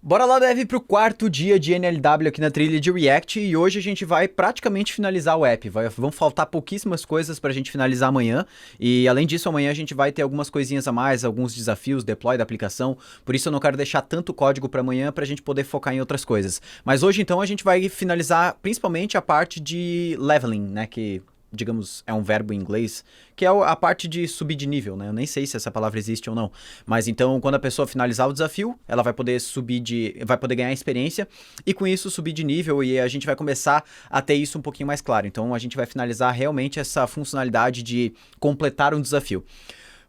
Bora lá, Dev, pro quarto dia de NLW aqui na trilha de React e hoje a gente vai praticamente finalizar o app. Vão faltar pouquíssimas coisas pra gente finalizar amanhã e além disso amanhã a gente vai ter algumas coisinhas a mais, alguns desafios, deploy da aplicação, por isso eu não quero deixar tanto código pra amanhã pra gente poder focar em outras coisas. Mas hoje então a gente vai finalizar principalmente a parte de leveling, né, que digamos, é um verbo em inglês, que é a parte de subir de nível, né? Eu nem sei se essa palavra existe ou não. Mas então, quando a pessoa finalizar o desafio, ela vai poder vai poder ganhar experiência e com isso subir de nível e a gente vai começar a ter isso um pouquinho mais claro. Então, a gente vai finalizar realmente essa funcionalidade de completar um desafio.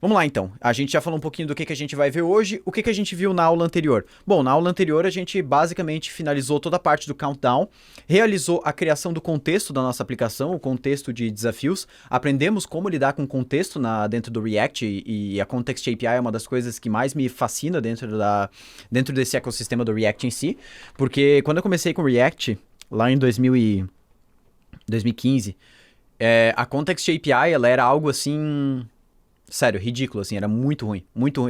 Vamos lá então, a gente já falou um pouquinho do que a gente vai ver hoje, o que a gente viu na aula anterior? Bom, na aula anterior a gente basicamente finalizou toda a parte do countdown, realizou a criação do contexto da nossa aplicação, o contexto de desafios, aprendemos como lidar com contexto dentro do React e a Context API é uma das coisas que mais me fascina dentro desse ecossistema do React em si, porque quando eu comecei com o React, lá em 2015, a Context API ela era algo assim... Sério, ridículo, assim, era muito ruim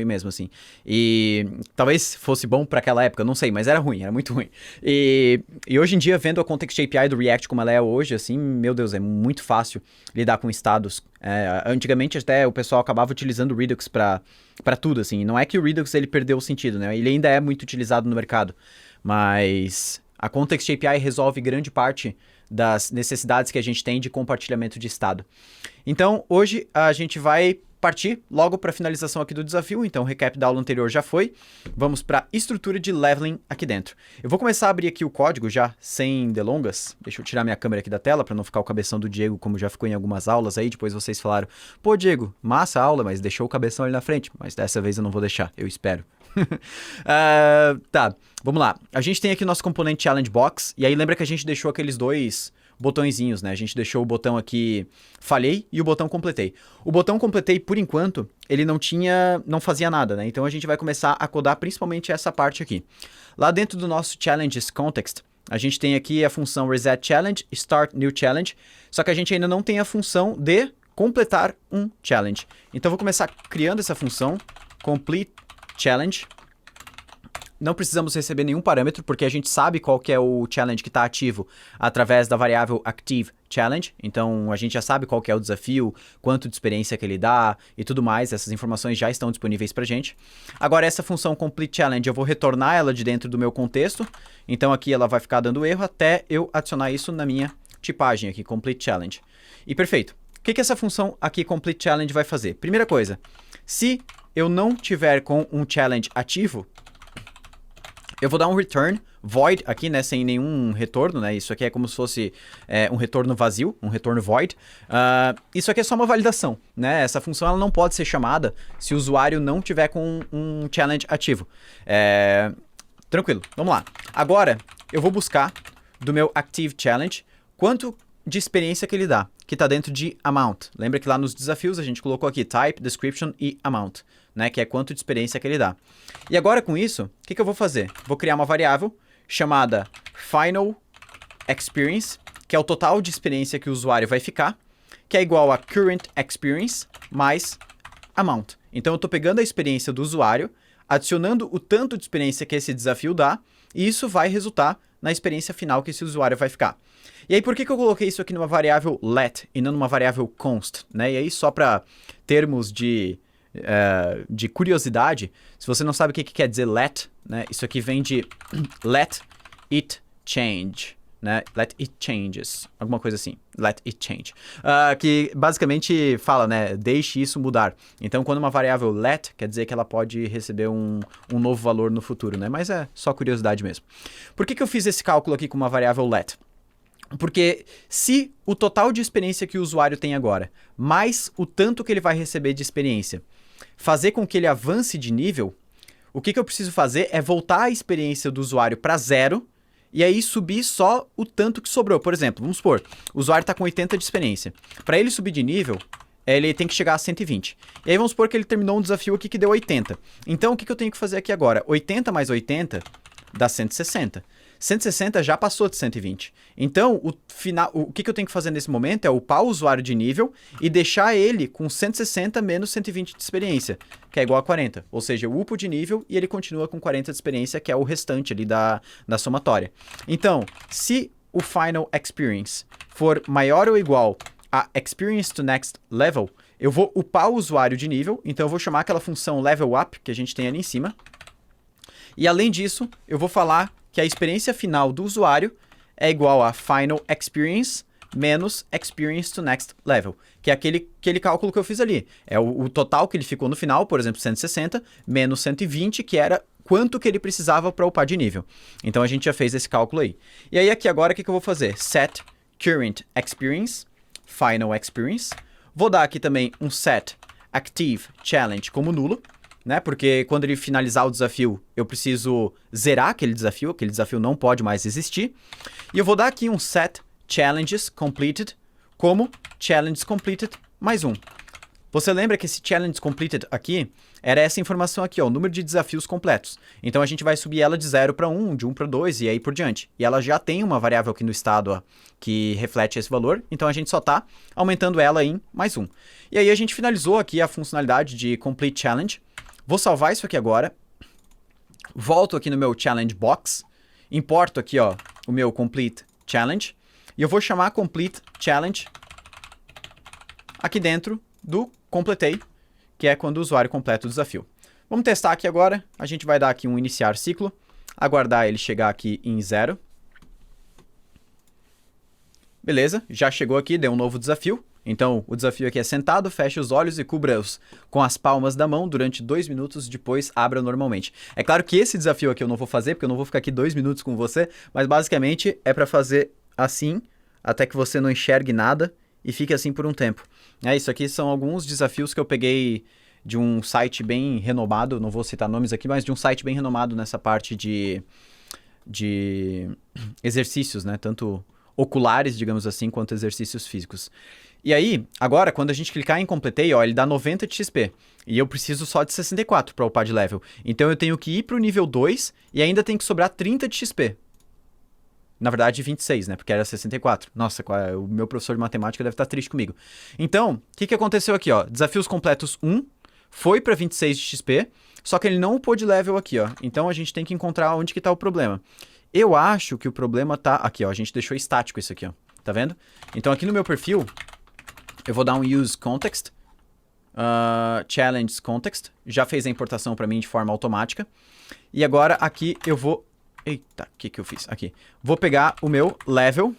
mesmo, assim. E talvez fosse bom pra aquela época, não sei, mas era ruim, era muito ruim. E hoje em dia, vendo a Context API do React como ela é hoje, assim, meu Deus, é muito fácil lidar com estados. Antigamente até o pessoal acabava utilizando o Redux pra tudo, assim. Não é que o Redux ele perdeu o sentido, né? Ele ainda é muito utilizado no mercado, mas a Context API resolve grande parte das necessidades que a gente tem de compartilhamento de estado. Então, hoje a gente vai partir logo para a finalização aqui do desafio, então o recap da aula anterior já foi. Vamos para a estrutura de leveling aqui dentro. Eu vou começar a abrir aqui o código já, sem delongas. Deixa eu tirar minha câmera aqui da tela para não ficar o cabeção do Diego, como já ficou em algumas aulas aí. Depois vocês falaram, pô Diego, massa a aula, mas deixou o cabeção ali na frente. Mas dessa vez eu não vou deixar, eu espero. Tá, vamos lá. A gente tem aqui o nosso componente Challenge Box, e aí lembra que a gente deixou aqueles dois botõezinhos, né? A gente deixou o botão aqui falhei e o botão completei. O botão completei, por enquanto, ele não fazia nada, né? Então a gente vai começar a codar principalmente essa parte aqui. Lá dentro do nosso Challenges Context, a gente tem aqui a função Reset Challenge, Start New Challenge, só que a gente ainda não tem a função de completar um challenge. Então eu vou começar criando essa função, Complete Challenge. Não precisamos receber nenhum parâmetro, porque a gente sabe qual que é o challenge que está ativo através da variável ActiveChallenge. Então, a gente já sabe qual que é o desafio, quanto de experiência que ele dá e tudo mais. Essas informações já estão disponíveis para a gente. Agora, essa função CompleteChallenge, eu vou retornar ela de dentro do meu contexto. Então, aqui ela vai ficar dando erro até eu adicionar isso na minha tipagem aqui, CompleteChallenge. E perfeito. O que essa função aqui, CompleteChallenge, vai fazer? Primeira coisa, se eu não tiver com um challenge ativo, eu vou dar um return void aqui, né, sem nenhum retorno, né, isso aqui é como se fosse um retorno vazio, um retorno void. Isso aqui é só uma validação, né, essa função ela não pode ser chamada se o usuário não tiver com um challenge ativo. Tranquilo, vamos lá. Agora, eu vou buscar do meu Active Challenge quanto de experiência que ele dá, que está dentro de amount. Lembra que lá nos desafios a gente colocou aqui type, description e amount, né, que é quanto de experiência que ele dá. E agora com isso, o que eu vou fazer? Vou criar uma variável chamada final experience, que é o total de experiência que o usuário vai ficar, que é igual a current experience mais amount. Então eu estou pegando a experiência do usuário, adicionando o tanto de experiência que esse desafio dá, e isso vai resultar na experiência final que esse usuário vai ficar. E aí, por que eu coloquei isso aqui numa variável let e não numa variável const, né? E aí, só para termos de curiosidade, se você não sabe o que quer dizer let, né? Isso aqui vem de let it change, né? Let it changes, alguma coisa assim, let it change. Que basicamente fala, né? Deixe isso mudar. Então, quando uma variável let, quer dizer que ela pode receber um novo valor no futuro, né? Mas é só curiosidade mesmo. Por que eu fiz esse cálculo aqui com uma variável let? Porque se o total de experiência que o usuário tem agora, mais o tanto que ele vai receber de experiência, fazer com que ele avance de nível, o que eu preciso fazer é voltar a experiência do usuário para 0 e aí subir só o tanto que sobrou. Por exemplo, vamos supor, o usuário está com 80 de experiência. Para ele subir de nível, ele tem que chegar a 120. E aí vamos supor que ele terminou um desafio aqui que deu 80. Então o que eu tenho que fazer aqui agora? 80 mais 80 dá 160. 160 já passou de 120. Então, o que eu tenho que fazer nesse momento é upar o usuário de nível e deixar ele com 160 menos 120 de experiência, que é igual a 40. Ou seja, eu upo de nível e ele continua com 40 de experiência, que é o restante ali da somatória. Então, se o Final Experience for maior ou igual a Experience to Next Level, eu vou upar o usuário de nível, então eu vou chamar aquela função Level Up, que a gente tem ali em cima. E além disso, eu vou falar que a experiência final do usuário é igual a Final Experience menos Experience to Next Level, que é aquele cálculo que eu fiz ali. É o total que ele ficou no final, por exemplo, 160, menos 120, que era quanto que ele precisava para upar de nível. Então a gente já fez esse cálculo aí. E aí aqui agora o que eu vou fazer? Set Current Experience, Final Experience. Vou dar aqui também um set Active Challenge como nulo, né? Porque quando ele finalizar o desafio, eu preciso zerar aquele desafio não pode mais existir. E eu vou dar aqui um set Challenges Completed como Challenges Completed mais um. Você lembra que esse Challenge Completed aqui era essa informação aqui, ó, o número de desafios completos. Então a gente vai subir ela de 0 para 1, de 1 para 2 e aí por diante. E ela já tem uma variável aqui no estado, ó, que reflete esse valor, então a gente só está aumentando ela em mais um. E aí a gente finalizou aqui a funcionalidade de Complete Challenge. Vou salvar isso aqui agora. Volto aqui no meu Challenge Box. Importo aqui, ó, o meu Complete Challenge. E eu vou chamar Complete Challenge aqui dentro do Completei, que é quando o usuário completa o desafio. Vamos testar aqui agora. A gente vai dar aqui um iniciar ciclo, aguardar ele chegar aqui em 0. Beleza, já chegou aqui, deu um novo desafio. Então, o desafio aqui é sentado, feche os olhos e cubra-os com as palmas da mão durante 2 minutos, depois abra normalmente. É claro que esse desafio aqui eu não vou fazer, porque eu não vou ficar aqui 2 minutos com você, mas basicamente é para fazer assim, até que você não enxergue nada e fique assim por um tempo. Isso aqui são alguns desafios que eu peguei de um site bem renomado, não vou citar nomes aqui, mas de um site bem renomado nessa parte de exercícios, né? Tanto oculares, digamos assim, quanto exercícios físicos. E aí, agora, quando a gente clicar em Completei, ó, ele dá 90 de XP. E eu preciso só de 64 para upar de level. Então eu tenho que ir para o nível 2 e ainda tem que sobrar 30 de XP. Na verdade, 26, né? Porque era 64. Nossa, o meu professor de matemática deve estar triste comigo. Então, o que aconteceu aqui, ó? Desafios completos 1 foi para 26 de XP, só que ele não upou de level aqui, ó. Então a gente tem que encontrar onde que tá o problema. Eu acho que o problema tá aqui, ó. A gente deixou estático isso aqui, ó. Tá vendo? Então aqui no meu perfil, eu vou dar um use context, challenge context. Já fez a importação para mim de forma automática. E agora aqui eu vou... Eita, o que eu fiz? Aqui. Vou pegar o meu level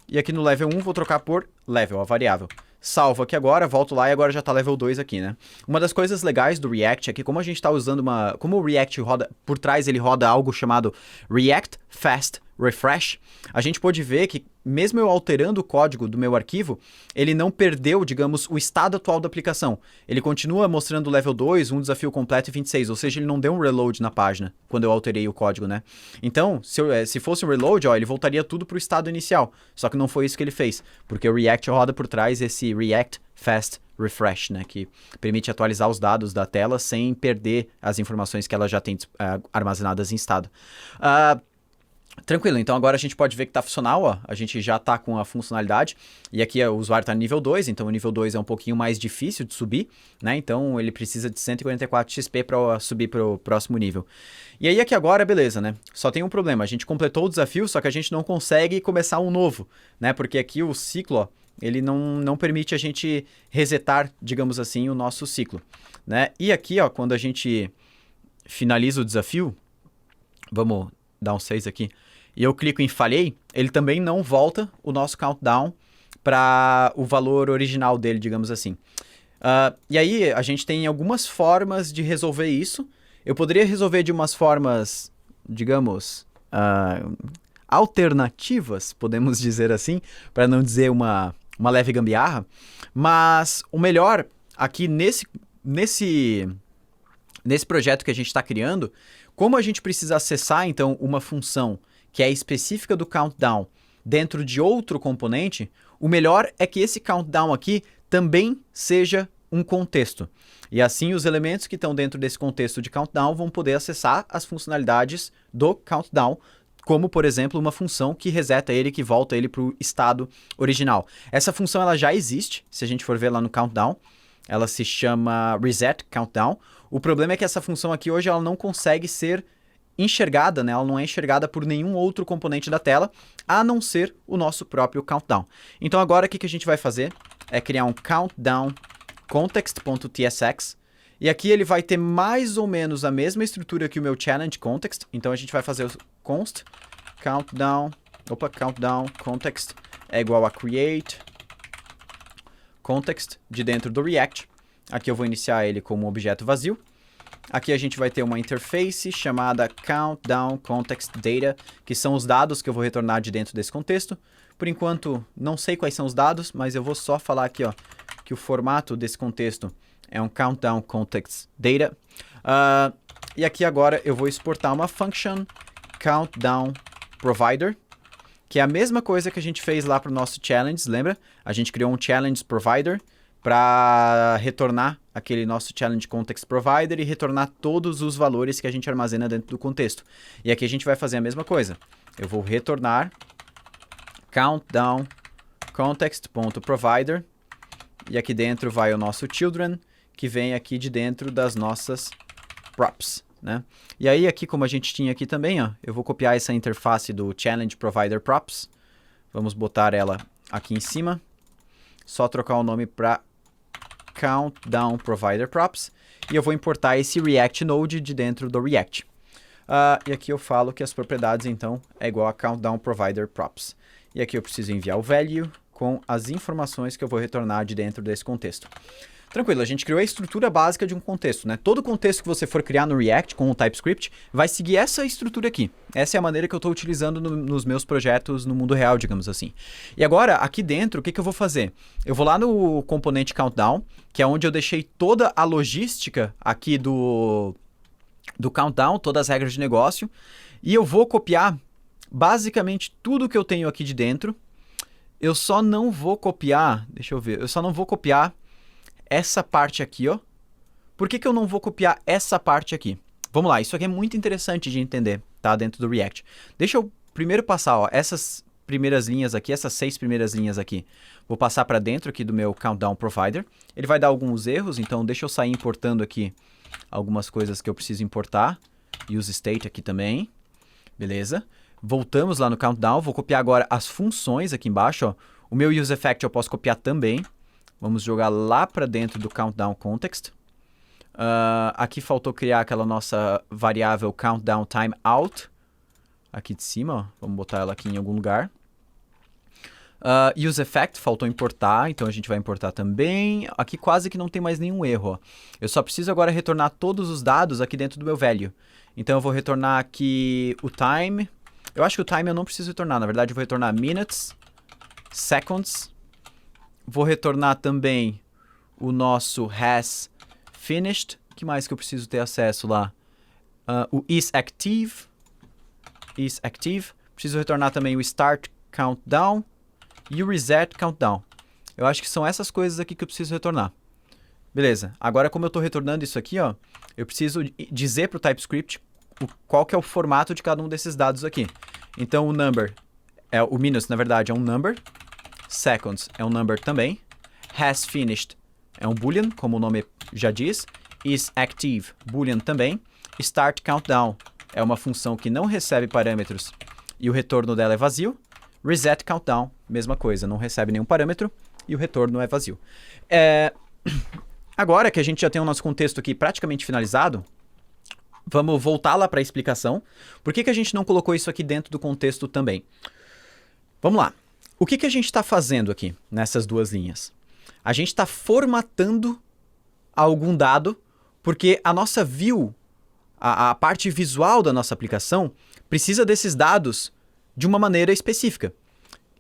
e aqui no level 1 vou trocar por level, a variável. Salvo aqui agora, volto lá e agora já tá level 2 aqui, né? Uma das coisas legais do React é que como a gente tá usando como o React roda, por trás ele roda algo chamado React Fast Refresh, a gente pode ver que mesmo eu alterando o código do meu arquivo, ele não perdeu, digamos, o estado atual da aplicação. Ele continua mostrando level 2, um desafio completo e 26, ou seja, ele não deu um reload na página quando eu alterei o código, né? Então, se fosse um reload, ó, ele voltaria tudo para o estado inicial, só que não foi isso que ele fez, porque o React roda por trás esse React Fast Refresh, né, que permite atualizar os dados da tela sem perder as informações que ela já tem armazenadas em estado. Tranquilo, então agora a gente pode ver que está funcional, ó. A gente já está com a funcionalidade, e aqui o usuário está no nível 2, então o nível 2 é um pouquinho mais difícil de subir, né, então ele precisa de 144 XP para subir para o próximo nível. E aí aqui agora, beleza, né, só tem um problema, a gente completou o desafio, só que a gente não consegue começar um novo, né, porque aqui o ciclo, ó, ele não permite a gente resetar, digamos assim, o nosso ciclo, né, e aqui, ó, quando a gente finaliza o desafio, vamos dar um 6 aqui, e eu clico em falhei, ele também não volta o nosso countdown para o valor original dele, digamos assim. E aí a gente tem algumas formas de resolver isso. Eu poderia resolver de umas formas, digamos, alternativas, podemos dizer assim, para não dizer uma leve gambiarra, mas o melhor aqui nesse projeto que a gente está criando, como a gente precisa acessar então uma função que é específica do countdown dentro de outro componente, o melhor é que esse countdown aqui também seja um contexto. E assim os elementos que estão dentro desse contexto de countdown vão poder acessar as funcionalidades do countdown como, por exemplo, uma função que reseta ele, que volta ele para o estado original. Essa função ela já existe, se a gente for ver lá no Countdown, ela se chama Reset Countdown. O problema é que essa função aqui hoje ela não consegue ser enxergada, né? Ela não é enxergada por nenhum outro componente da tela, a não ser o nosso próprio Countdown. Então agora o que a gente vai fazer é criar um Countdown context.tsx, e aqui ele vai ter mais ou menos a mesma estrutura que o meu challenge context. Então a gente vai fazer o const countdown context é igual a create context de dentro do React. Aqui eu vou iniciar ele como um objeto vazio. Aqui a gente vai ter uma interface chamada countdown context data, que são os dados que eu vou retornar de dentro desse contexto. Por enquanto, não sei quais são os dados, mas eu vou só falar aqui, ó, que o formato desse contexto é um countdown context data. E aqui agora eu vou exportar uma function countdown provider, que é a mesma coisa que a gente fez lá para o nosso challenge, lembra? A gente criou um challenge provider para retornar aquele nosso challenge context provider e retornar todos os valores que a gente armazena dentro do contexto. E aqui a gente vai fazer a mesma coisa. Eu vou retornar countdown context.provider e aqui dentro vai o nosso children, que vem aqui de dentro das nossas props, né? E aí aqui, como a gente tinha aqui também, ó, eu vou copiar essa interface do challenge provider props. Vamos botar ela aqui em cima. Só trocar o nome para countdown provider props. E eu vou importar esse React Node de dentro do React. E aqui eu falo que as propriedades, então, é igual a countdown provider props. E aqui eu preciso enviar o value com as informações que eu vou retornar de dentro desse contexto. Tranquilo, a gente criou a estrutura básica de um contexto, né? Todo contexto que você for criar no React com o TypeScript vai seguir essa estrutura aqui. Essa é a maneira que eu estou utilizando nos meus projetos no mundo real, digamos assim. E agora, aqui dentro, o que eu vou fazer? Eu vou lá no componente Countdown, que é onde eu deixei toda a logística aqui do Countdown, todas as regras de negócio, e eu vou copiar basicamente tudo que eu tenho aqui de dentro. Eu só não vou copiar, deixa eu ver, eu só não vou copiar essa parte aqui, ó. Por que eu não vou copiar essa parte aqui? Vamos lá, isso aqui é muito interessante de entender, tá? Dentro do React. Deixa eu primeiro passar, ó, essas primeiras linhas aqui, essas 6 primeiras linhas aqui. Vou passar para dentro aqui do meu Countdown Provider. Ele vai dar alguns erros, então deixa eu sair importando aqui algumas coisas que eu preciso importar. Use state aqui também. Beleza. Voltamos lá no Countdown. Vou copiar agora as funções aqui embaixo, ó. O meu useEffect eu posso copiar também. Vamos jogar lá para dentro do Countdown Context. Aqui faltou criar aquela nossa variável Countdown Timeout. Aqui de cima, ó. Vamos botar ela aqui em algum lugar. useEffect, faltou importar, então a gente vai importar também. Aqui quase que não tem mais nenhum erro, ó. Eu só preciso agora retornar todos os dados aqui dentro do meu value. Então eu vou retornar aqui o time. Eu acho que o time eu não preciso retornar, na verdade eu vou retornar minutes, seconds. Vou retornar também o nosso has finished. O que mais que eu preciso ter acesso lá? O isActive. Preciso retornar também o start countdown e o reset countdown. Eu acho que são essas coisas aqui que eu preciso retornar. Beleza. Agora, como eu estou retornando isso aqui, ó, eu preciso dizer para o TypeScript qual que é o formato de cada um desses dados aqui. Então, o number, o minutes, na verdade, é um number. Seconds é um number também. Has finished é um boolean, como o nome já diz. isActive, boolean também. Start countdown é uma função que não recebe parâmetros e o retorno dela é vazio. Reset countdown, mesma coisa, não recebe nenhum parâmetro e o retorno é vazio. Agora que a gente já tem o nosso contexto aqui praticamente finalizado, vamos voltar lá para a explicação. Por que a gente não colocou isso aqui dentro do contexto também? Vamos lá. O que a gente está fazendo aqui nessas duas linhas? A gente está formatando algum dado porque a nossa view, a parte visual da nossa aplicação, precisa desses dados de uma maneira específica.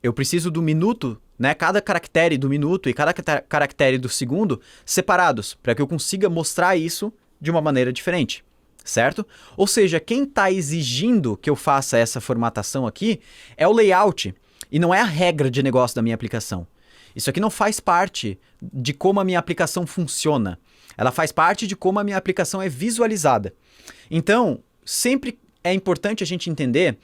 Eu preciso do minuto, né, cada caractere do minuto e cada caractere do segundo separados, para que eu consiga mostrar isso de uma maneira diferente, certo? Ou seja, quem está exigindo que eu faça essa formatação aqui é o layout, e não é a regra de negócio da minha aplicação. Isso aqui não faz parte de como a minha aplicação funciona. Ela faz parte de como a minha aplicação é visualizada. Então, sempre é importante a gente entender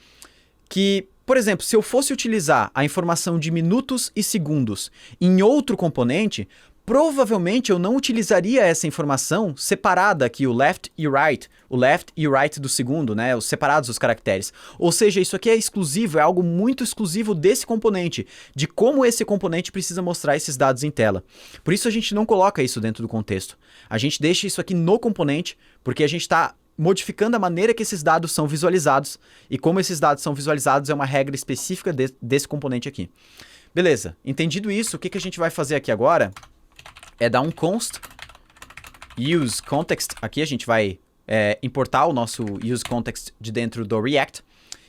que, por exemplo, se eu fosse utilizar a informação de minutos e segundos em outro componente, provavelmente eu não utilizaria essa informação separada aqui, o left e o right do segundo, né, os separados os caracteres. Ou seja, isso aqui é exclusivo, é algo muito exclusivo desse componente, de como esse componente precisa mostrar esses dados em tela. Por isso a gente não coloca isso dentro do contexto. A gente deixa isso aqui no componente, porque a gente está modificando a maneira que esses dados são visualizados, e como esses dados são visualizados é uma regra específica desse componente aqui. Beleza, entendido isso, o que a gente vai fazer aqui agora é dar um const use context. Aqui a gente vai importar o nosso use context de dentro do React.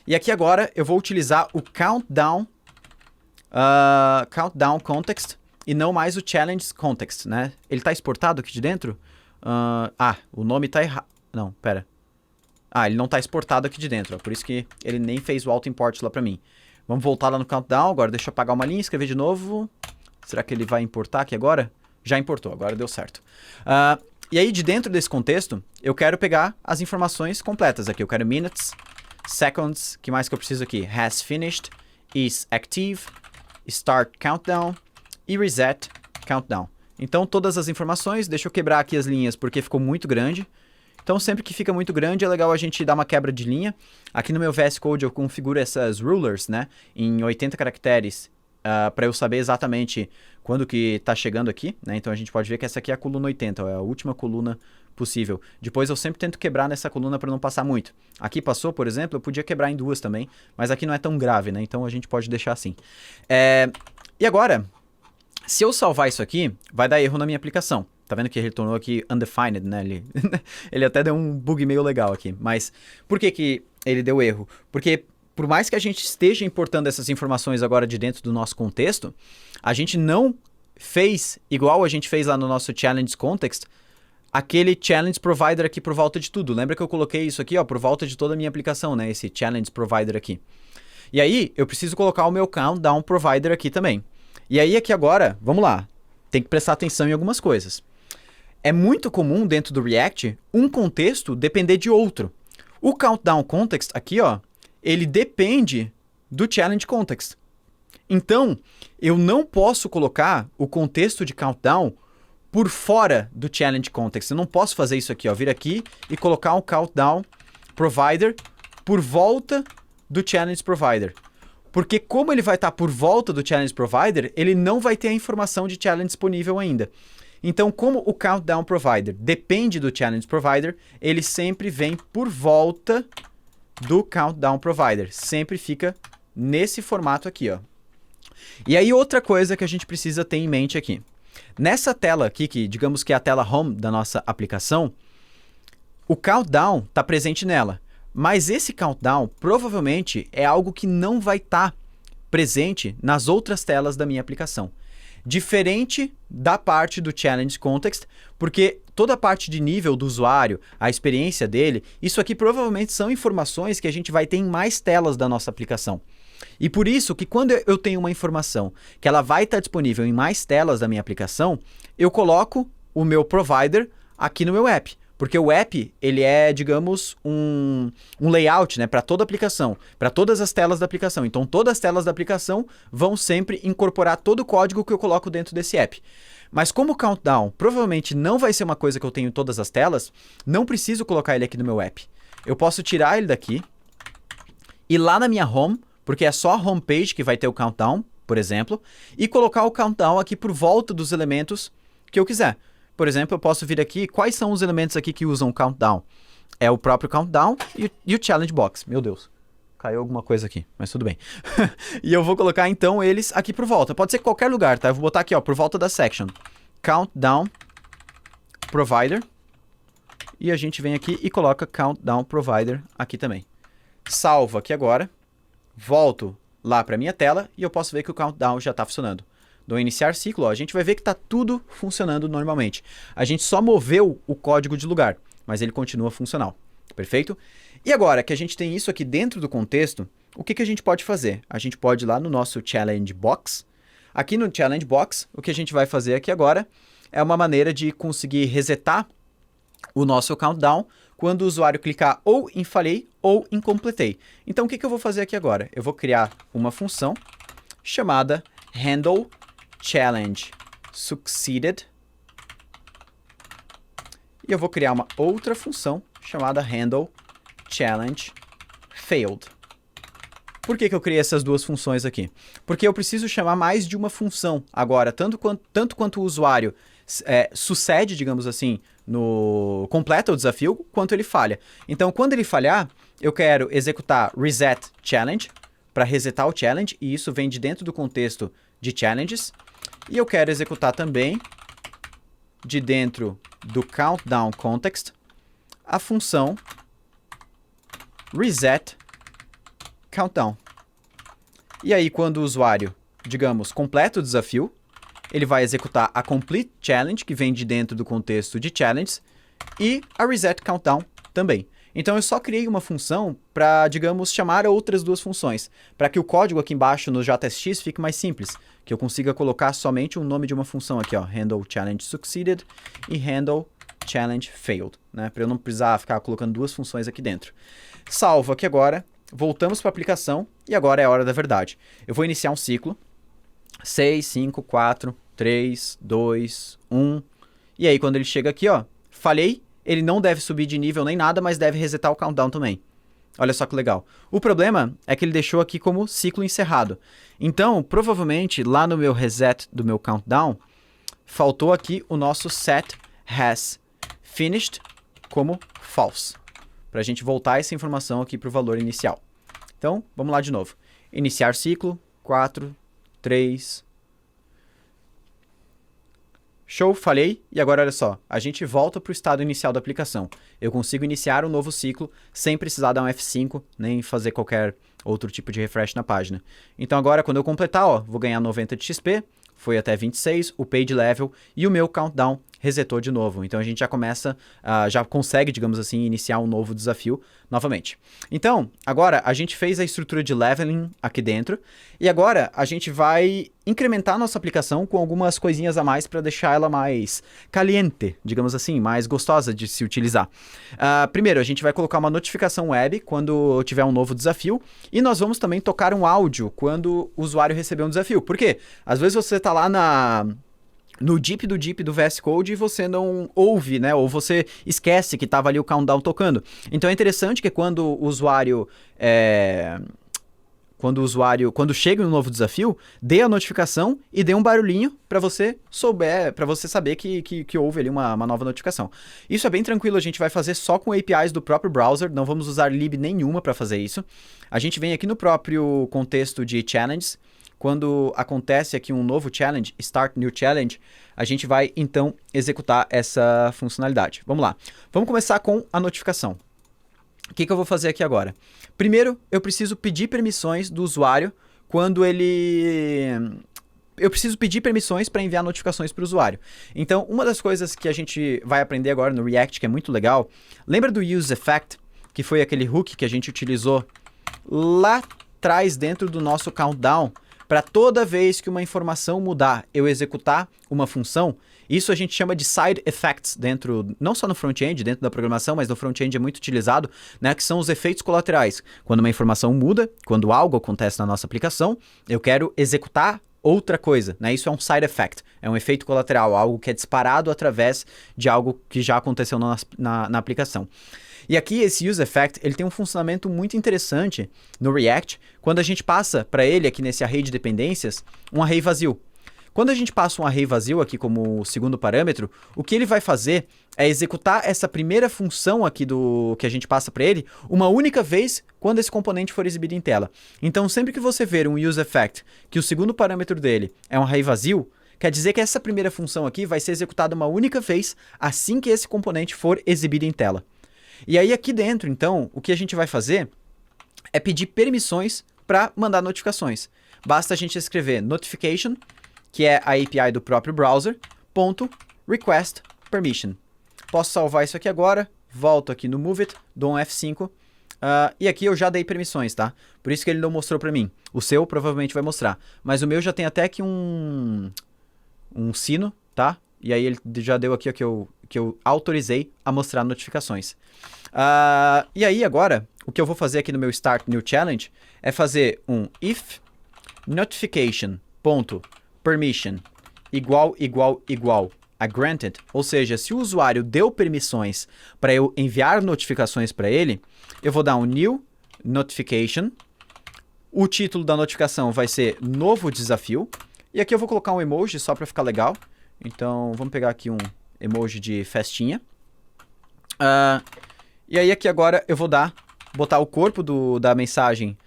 E aqui agora eu vou utilizar o countdown context e não mais o challenge context, né? Ele está exportado aqui de dentro? O nome está errado. Não, pera. Ele não está exportado aqui de dentro, ó, por isso que ele nem fez o auto-import lá para mim. Vamos voltar lá no countdown, agora deixa eu apagar uma linha, escrever de novo. Será que ele vai importar aqui agora? Já importou, agora deu certo. E aí, de dentro desse contexto, eu quero pegar as informações completas aqui. Eu quero minutes, seconds, que mais que eu preciso aqui? Has finished, is active, start countdown e reset countdown. Então, todas as informações, deixa eu quebrar aqui as linhas porque ficou muito grande. Então, sempre que fica muito grande, é legal a gente dar uma quebra de linha. Aqui no meu VS Code eu configuro essas rulers, né, em 80 caracteres, para eu saber exatamente quando que está chegando aqui, né? Então a gente pode ver que essa aqui é a coluna 80, é a última coluna possível. Depois eu sempre tento quebrar nessa coluna para não passar muito. Aqui passou, por exemplo, eu podia quebrar em duas também, mas aqui não é tão grave, né? Então a gente pode deixar assim. E agora, se eu salvar isso aqui, vai dar erro na minha aplicação. Tá vendo que ele retornou aqui undefined, né? Ele até deu um bug meio legal aqui. Mas por que ele deu erro? Porque por mais que a gente esteja importando essas informações agora de dentro do nosso contexto, a gente não fez, igual a gente fez lá no nosso challenge context, aquele challenge provider aqui por volta de tudo. Lembra que eu coloquei isso aqui, ó, por volta de toda a minha aplicação, né? Esse challenge provider aqui. E aí, eu preciso colocar o meu countdown provider aqui também. E aí, aqui agora, vamos lá. Tem que prestar atenção em algumas coisas. É muito comum dentro do React um contexto depender de outro. O countdown context aqui, ó, ele depende do challenge context. Então, eu não posso colocar o contexto de countdown por fora do challenge context. Eu não posso fazer isso aqui, ó, vir aqui e colocar um countdown provider por volta do challenge provider. Porque como ele vai estar por volta do challenge provider, ele não vai ter a informação de challenge disponível ainda. Então, como o countdown provider depende do challenge provider, ele sempre vem por volta do countdown provider. Sempre fica nesse formato aqui, ó. E aí, outra coisa que a gente precisa ter em mente aqui. Nessa tela aqui, que digamos que é a tela home da nossa aplicação, o countdown está presente nela. Mas esse countdown provavelmente é algo que não vai estar presente nas outras telas da minha aplicação. Diferente da parte do challenge context, porque toda a parte de nível do usuário, a experiência dele, isso aqui provavelmente são informações que a gente vai ter em mais telas da nossa aplicação. E por isso que quando eu tenho uma informação que ela vai estar disponível em mais telas da minha aplicação, eu coloco o meu provider aqui no meu app. Porque o app, ele é, digamos, um layout, né, para toda a aplicação, para todas as telas da aplicação. Então, todas as telas da aplicação vão sempre incorporar todo o código que eu coloco dentro desse app. Mas como o countdown provavelmente não vai ser uma coisa que eu tenho em todas as telas, não preciso colocar ele aqui no meu app. Eu posso tirar ele daqui, ir lá na minha home, porque é só a homepage que vai ter o countdown, por exemplo, e colocar o countdown aqui por volta dos elementos que eu quiser. Por exemplo, eu posso vir aqui, quais são os elementos aqui que usam countdown? É o próprio countdown e o challenge box. Meu Deus, caiu alguma coisa aqui, mas tudo bem. E eu vou colocar então eles aqui por volta. Pode ser qualquer lugar, tá? Eu vou botar aqui, ó, por volta da section. Countdown provider. E a gente vem aqui e coloca countdown provider aqui também. Salvo aqui agora. Volto lá para minha tela e eu posso ver que o countdown já está funcionando. Do iniciar ciclo, ó, a gente vai ver que está tudo funcionando normalmente. A gente só moveu o código de lugar, mas ele continua funcional. Perfeito? E agora que a gente tem isso aqui dentro do contexto, o que a gente pode fazer? A gente pode ir lá no nosso Challenge Box. Aqui no Challenge Box, o que a gente vai fazer aqui agora é uma maneira de conseguir resetar o nosso countdown quando o usuário clicar ou em falhei ou incompletei. Então, o que eu vou fazer aqui agora? Eu vou criar uma função chamada handle challenge succeeded. E eu vou criar uma outra função chamada handle challenge failed. Por que eu criei essas duas funções aqui? Porque eu preciso chamar mais de uma função agora, tanto quanto o usuário sucede, digamos assim, completa o desafio, quanto ele falha. Então, quando ele falhar, eu quero executar reset challenge, para resetar o challenge, e isso vem de dentro do contexto de challenges. E eu quero executar também, de dentro do countdown context, a função reset countdown. E aí, quando o usuário, digamos, completa o desafio, ele vai executar a complete challenge, que vem de dentro do contexto de challenges, e a reset countdown também. Então, eu só criei uma função para, digamos, chamar outras duas funções, para que o código aqui embaixo no JSX fique mais simples, que eu consiga colocar somente o nome de uma função aqui, ó, handle challenge succeeded e handle challenge failed, né, para eu não precisar ficar colocando duas funções aqui dentro. Salvo aqui agora, voltamos para a aplicação e agora é a hora da verdade. Eu vou iniciar um ciclo, 6, 5, 4, 3, 2, 1, e aí quando ele chega aqui, ó, falhei, ele não deve subir de nível nem nada, mas deve resetar o countdown também. Olha só que legal. O problema é que ele deixou aqui como ciclo encerrado. Então, provavelmente, lá no meu reset do meu countdown, faltou aqui o nosso set has finished como false, para a gente voltar essa informação aqui para o valor inicial. Então, vamos lá de novo. Iniciar ciclo, 4, 3... Show, falhei, e agora olha só, a gente volta para o estado inicial da aplicação. Eu consigo iniciar um novo ciclo sem precisar dar um F5, nem fazer qualquer outro tipo de refresh na página. Então agora, quando eu completar, ó, vou ganhar 90 de XP, foi até 26, o page level, e o meu countdown resetou de novo. Então a gente já começa, já consegue, digamos assim, iniciar um novo desafio novamente. Então, agora a gente fez a estrutura de leveling aqui dentro, e agora a gente vai incrementar a nossa aplicação com algumas coisinhas a mais para deixar ela mais caliente, digamos assim, mais gostosa de se utilizar. Primeiro, a gente vai colocar uma notificação web quando tiver um novo desafio, e nós vamos também tocar um áudio quando o usuário receber um desafio. Por quê? Às vezes você está lá no deep do VS Code e você não ouve, né? Ou você esquece que estava ali o countdown tocando. Então é interessante que quando o usuário quando chega um novo desafio, dê a notificação e dê um barulhinho para você saber que houve ali uma nova notificação. Isso é bem tranquilo, a gente vai fazer só com APIs do próprio browser, não vamos usar lib nenhuma para fazer isso. A gente vem aqui no próprio contexto de challenges. Quando acontece aqui um novo challenge, Start New Challenge, a gente vai, então, executar essa funcionalidade. Vamos lá. Vamos começar com a notificação. O que eu vou fazer aqui agora? Primeiro, eu preciso pedir permissões do usuário quando ele... Eu preciso pedir permissões para enviar notificações para o usuário. Então, uma das coisas que a gente vai aprender agora no React, que é muito legal, lembra do useEffect, que foi aquele hook que a gente utilizou lá atrás dentro do nosso countdown, para toda vez que uma informação mudar, eu executar uma função? Isso a gente chama de side effects dentro, não só no front-end, dentro da programação, mas no front-end é muito utilizado, né, que são os efeitos colaterais. Quando uma informação muda, quando algo acontece na nossa aplicação, eu quero executar outra coisa, né? Isso é um side effect, é um efeito colateral, algo que é disparado através de algo que já aconteceu na aplicação. E aqui esse useEffect, ele tem um funcionamento muito interessante no React, quando a gente passa para ele, aqui nesse array de dependências, um array vazio. Quando a gente passa um array vazio aqui como segundo parâmetro, o que ele vai fazer é executar essa primeira função aqui que a gente passa para ele uma única vez quando esse componente for exibido em tela. Então, sempre que você ver um useEffect que o segundo parâmetro dele é um array vazio, quer dizer que essa primeira função aqui vai ser executada uma única vez assim que esse componente for exibido em tela. E aí aqui dentro, então, o que a gente vai fazer é pedir permissões para mandar notificações. Basta a gente escrever notification, que é a API do próprio browser, .request permission. Posso salvar isso aqui agora, volto aqui no Move It, dou um F5, e aqui eu já dei permissões, tá? Por isso que ele não mostrou para mim. O seu provavelmente vai mostrar, mas o meu já tem até aqui um sino, tá? E aí ele já deu aqui ó, que eu autorizei a mostrar notificações. E aí agora, o que eu vou fazer aqui no meu Start New Challenge é fazer um if notification.permission igual a granted, ou seja, se o usuário deu permissões para eu enviar notificações para ele, eu vou dar um new notification. O título da notificação vai ser novo desafio. E aqui eu vou colocar um emoji só para ficar legal. Então, vamos pegar aqui um emoji de festinha. E aí aqui agora eu vou botar o corpo da mensagem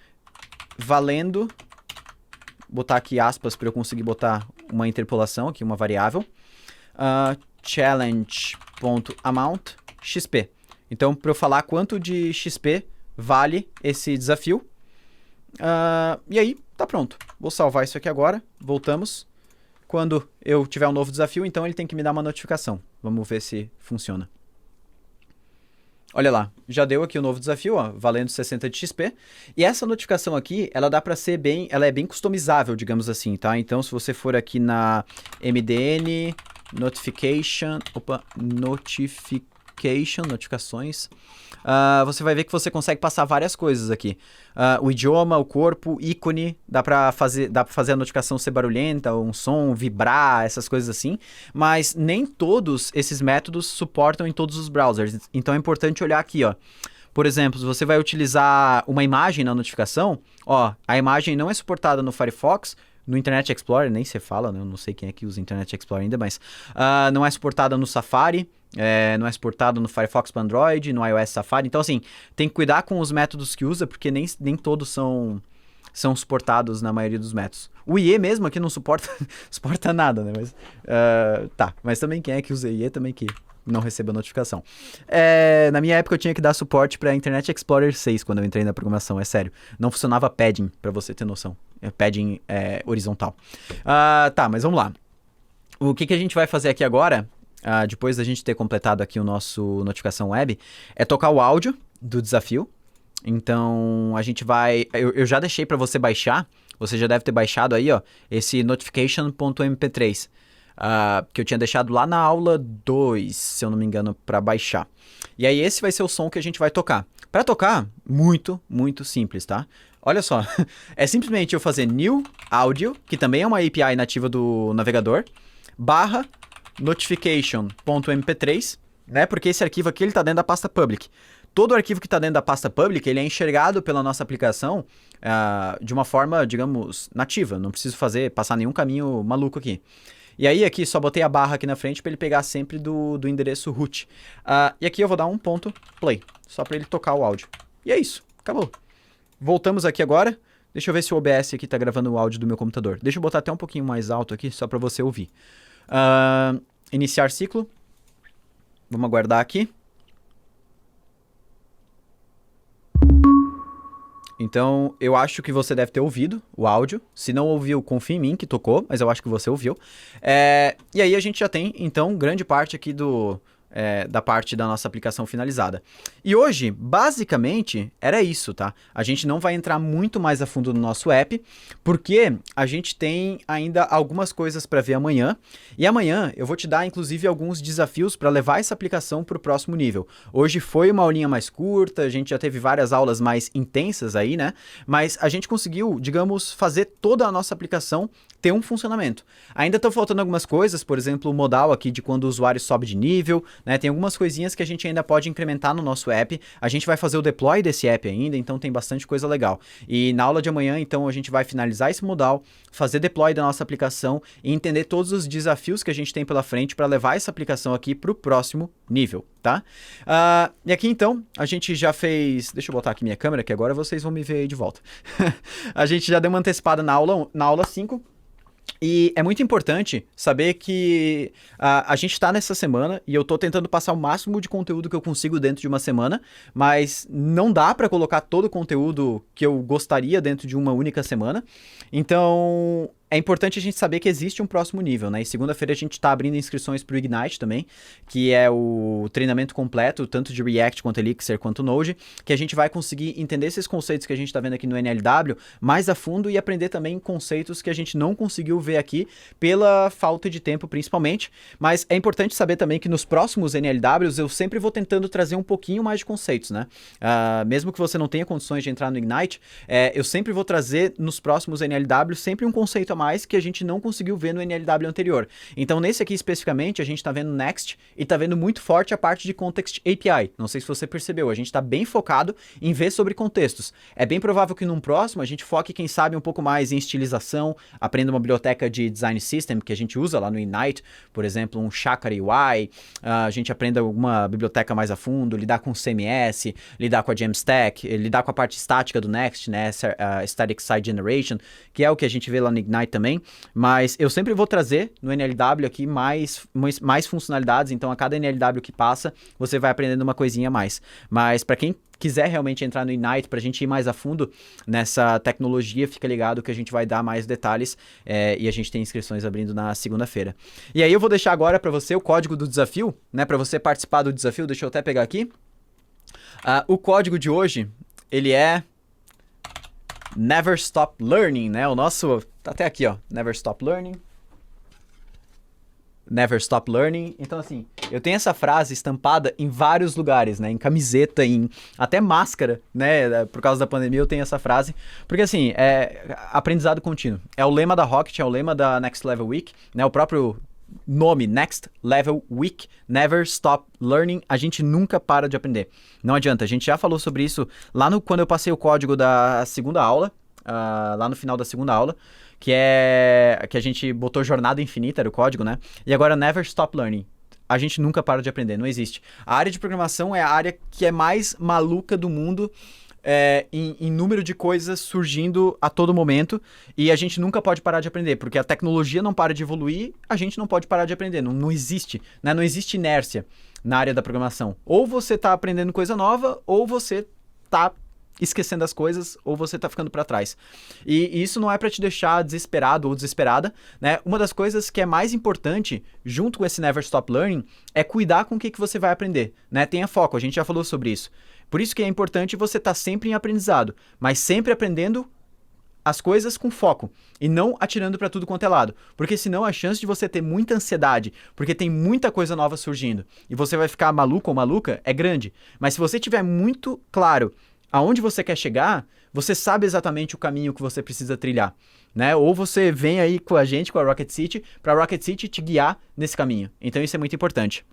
valendo. Botar aqui aspas para eu conseguir botar uma interpolação aqui, uma variável. Challenge.amount XP. Então, para eu falar quanto de XP vale esse desafio. E aí, tá pronto. Vou salvar isso aqui agora. Voltamos. Quando eu tiver um novo desafio, então ele tem que me dar uma notificação. Vamos ver se funciona. Olha lá, já deu aqui o novo desafio, ó, valendo 60 de XP. E essa notificação aqui, ela dá para ser ela é bem customizável, digamos assim, tá? Então, se você for aqui na MDN notificações, você vai ver que você consegue passar várias coisas aqui. O idioma, o corpo, ícone, dá pra fazer a notificação ser barulhenta, um som, vibrar, essas coisas assim. Mas nem todos esses métodos suportam em todos os browsers. Então é importante olhar aqui, ó. Por exemplo, se você vai utilizar uma imagem na notificação, ó, a imagem não é suportada no Firefox. No Internet Explorer, nem se fala, né? Eu não sei quem é que usa Internet Explorer ainda, mas não é suportada no Safari, não é suportado no Firefox para Android, no iOS Safari. Então, assim, tem que cuidar com os métodos que usa, porque nem todos são suportados na maioria dos métodos. O IE mesmo aqui não suporta nada, né? Mas, mas também quem é que usa IE também que não receba notificação. Na minha época eu tinha que dar suporte para Internet Explorer 6 quando eu entrei na programação, é sério. Não funcionava padding, para você ter noção. Padding horizontal. Mas vamos lá. O que a gente vai fazer aqui agora, depois da gente ter completado aqui o nosso notificação web, é tocar o áudio do desafio. Então a gente vai... Eu já deixei para você baixar, você já deve ter baixado aí, ó, esse notification.mp3. Que eu tinha deixado lá na aula 2, se eu não me engano, para baixar. E aí esse vai ser o som que a gente vai tocar. Para tocar, muito, muito simples, tá? Olha só, é simplesmente eu fazer new audio, que também é uma API nativa do navegador, barra notification.mp3, né? Porque esse arquivo aqui ele tá dentro da pasta public. Todo arquivo que está dentro da pasta public, ele é enxergado pela nossa aplicação de uma forma, digamos, nativa. Não preciso passar nenhum caminho maluco aqui. E aí aqui só botei a barra aqui na frente para ele pegar sempre do endereço root. E aqui eu vou dar um ponto play, só para ele tocar o áudio. E é isso, acabou. Voltamos aqui agora. Deixa eu ver se o OBS aqui está gravando o áudio do meu computador. Deixa eu botar até um pouquinho mais alto aqui, só para você ouvir. Iniciar ciclo. Vamos aguardar aqui. Então, eu acho que você deve ter ouvido o áudio. Se não ouviu, confia em mim que tocou, mas eu acho que você ouviu. E aí a gente já tem, então, grande parte aqui da parte da nossa aplicação finalizada. E hoje, basicamente, era isso, tá? A gente não vai entrar muito mais a fundo no nosso app, porque a gente tem ainda algumas coisas para ver amanhã. E amanhã eu vou te dar, inclusive, alguns desafios para levar essa aplicação para o próximo nível. Hoje foi uma aulinha mais curta, a gente já teve várias aulas mais intensas aí, né? Mas a gente conseguiu, digamos, fazer toda a nossa aplicação ter um funcionamento. Ainda estão faltando algumas coisas, por exemplo, o modal aqui de quando o usuário sobe de nível, né? Tem algumas coisinhas que a gente ainda pode incrementar no nosso app. A gente vai fazer o deploy desse app ainda, então tem bastante coisa legal. E na aula de amanhã, então, a gente vai finalizar esse modal, fazer deploy da nossa aplicação e entender todos os desafios que a gente tem pela frente para levar essa aplicação aqui para o próximo nível, tá? E aqui, então, a gente já fez... Deixa eu botar aqui minha câmera, que agora vocês vão me ver aí de volta. A gente já deu uma antecipada na aula 5. E é muito importante saber que a gente está nessa semana e eu estou tentando passar o máximo de conteúdo que eu consigo dentro de uma semana, mas não dá para colocar todo o conteúdo que eu gostaria dentro de uma única semana. Então, é importante a gente saber que existe um próximo nível, né? E segunda-feira a gente está abrindo inscrições para o Ignite também, que é o treinamento completo, tanto de React quanto Elixir quanto Node, que a gente vai conseguir entender esses conceitos que a gente está vendo aqui no NLW mais a fundo e aprender também conceitos que a gente não conseguiu ver aqui pela falta de tempo, principalmente. Mas é importante saber também que nos próximos NLWs eu sempre vou tentando trazer um pouquinho mais de conceitos, né? Mesmo que você não tenha condições de entrar no Ignite, eu sempre vou trazer nos próximos NLWs sempre um conceito a mais que a gente não conseguiu ver no NLW anterior. Então, nesse aqui especificamente, a gente está vendo Next e está vendo muito forte a parte de Context API. Não sei se você percebeu, a gente está bem focado em ver sobre contextos. É bem provável que num próximo a gente foque, quem sabe, um pouco mais em estilização, aprenda uma biblioteca de Design System que a gente usa lá no Ignite, por exemplo, um Chakra UI, a gente aprenda alguma biblioteca mais a fundo, lidar com CMS, lidar com a Jamstack, lidar com a parte estática do Next, né, Static Site Generation, que é o que a gente vê lá no Ignite também, mas eu sempre vou trazer no NLW aqui mais funcionalidades, então a cada NLW que passa, você vai aprendendo uma coisinha a mais. Mas para quem quiser realmente entrar no Ignite, para a gente ir mais a fundo nessa tecnologia, fica ligado que a gente vai dar mais detalhes e a gente tem inscrições abrindo na segunda-feira. E aí eu vou deixar agora para você o código do desafio, né, para você participar do desafio, deixa eu até pegar aqui. O código de hoje, ele é Never Stop Learning, né? O nosso, tá até aqui, ó, Never Stop Learning. Never Stop Learning. Então, assim, eu tenho essa frase estampada em vários lugares, né? Em camiseta, em até máscara, né? Por causa da pandemia eu tenho essa frase. Porque, assim, é aprendizado contínuo. É o lema da Rocket, é o lema da Next Level Week, né? O próprio nome, Next Level Week, Never Stop Learning, a gente nunca para de aprender. Não adianta, a gente já falou sobre isso lá quando eu passei o código da segunda aula, lá no final da segunda aula, que a gente botou jornada infinita, era o código, né? E agora Never Stop Learning. A gente nunca para de aprender, não existe. A área de programação é a área que é mais maluca do mundo, em número de coisas surgindo a todo momento, e a gente nunca pode parar de aprender, porque a tecnologia não para de evoluir, a gente não pode parar de aprender, não existe, né? Não existe inércia na área da programação. Ou você está aprendendo coisa nova, ou você está esquecendo as coisas, ou você está ficando para trás. E isso não é para te deixar desesperado ou desesperada, né? Uma das coisas que é mais importante, junto com esse Never Stop Learning, é cuidar com o que você vai aprender, né? Tenha foco, a gente já falou sobre isso. Por isso que é importante você estar sempre em aprendizado, mas sempre aprendendo as coisas com foco e não atirando para tudo quanto é lado, porque senão a chance de você ter muita ansiedade, porque tem muita coisa nova surgindo e você vai ficar maluco ou maluca, é grande. Mas se você tiver muito claro aonde você quer chegar, você sabe exatamente o caminho que você precisa trilhar, né? Ou você vem aí com a gente, com a Rocket City, para a Rocket City te guiar nesse caminho. Então isso é muito importante.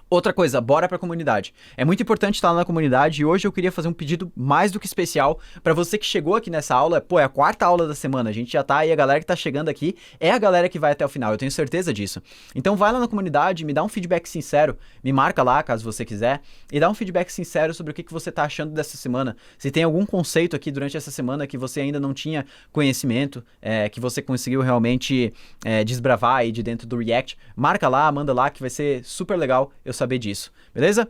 Outra coisa, bora pra comunidade. É muito importante estar na comunidade e hoje eu queria fazer um pedido mais do que especial para você que chegou aqui nessa aula. Pô, é a quarta aula da semana, a gente já tá aí, a galera que tá chegando aqui é a galera que vai até o final, eu tenho certeza disso. Então vai lá na comunidade, me dá um feedback sincero, me marca lá caso você quiser e dá um feedback sincero sobre o que você tá achando dessa semana. Se tem algum conceito aqui durante essa semana que você ainda não tinha conhecimento, que você conseguiu realmente desbravar aí de dentro do React, marca lá, manda lá que vai ser super legal eu saber disso, beleza?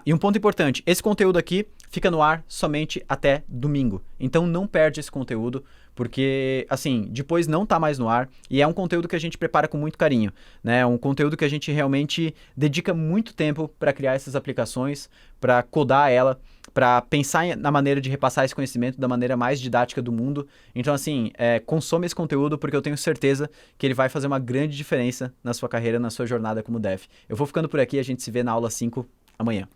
E um ponto importante, esse conteúdo aqui fica no ar somente até domingo, então não perde esse conteúdo, porque, assim, depois não tá mais no ar, e é um conteúdo que a gente prepara com muito carinho, né? Um conteúdo que a gente realmente dedica muito tempo para criar essas aplicações, para codar ela, para pensar na maneira de repassar esse conhecimento da maneira mais didática do mundo. Então, assim, consome esse conteúdo porque eu tenho certeza que ele vai fazer uma grande diferença na sua carreira, na sua jornada como dev. Eu vou ficando por aqui, a gente se vê na aula 5 amanhã.